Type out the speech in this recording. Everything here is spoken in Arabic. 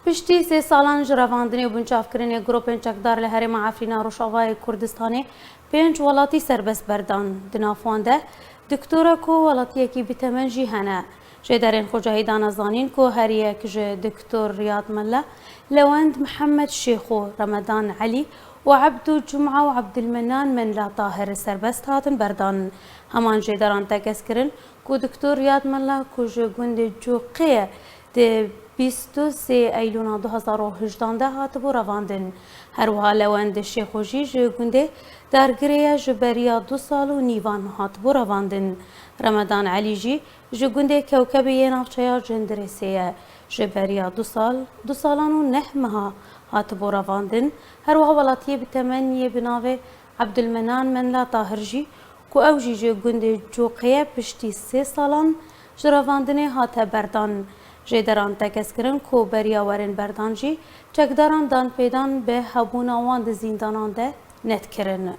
پشتی سه سالان جراواندنی و بنچافکرینی گروپین چکدار لهرم عفرینا روشاوای کردستانی 5 ولاتی سربست بردان دنافوانده دکتورا کو ولاتی کی بتمن جهنه جدارین خجاهیدان ازانین کو هر یک دکتور ریاض ملا لوند محمد شیخو رمضان علی و عبد الجمعه و عبد المنان من لا طاهر سربست هاتن بردان همان جداران تکسکرین کو دکتور ریاض ملا کو جگوند جوقیه ده 23 ایلون 2018 هاتبو رواندن هر وها لوند شیخوجی جگونده درگریه جبریا 2 سال و نیوان هاتبو رواندن رمضان علی جی جگونده کوکبی نافچه جندرسیه جبریا 2 سالان و 9 ماه هاتبو رواندن هر وها ولاتیه بتمنیه بناوه عبدالمنان من لا طاهر جی کو اوجی جگونده جوقیه پشتی 3 سالان جرواندنه هاته بردان جدران تکسکرن کو بریاورن بردانجی چکداران دان پیدان به هبون آوان زیندانان ده نت کرن.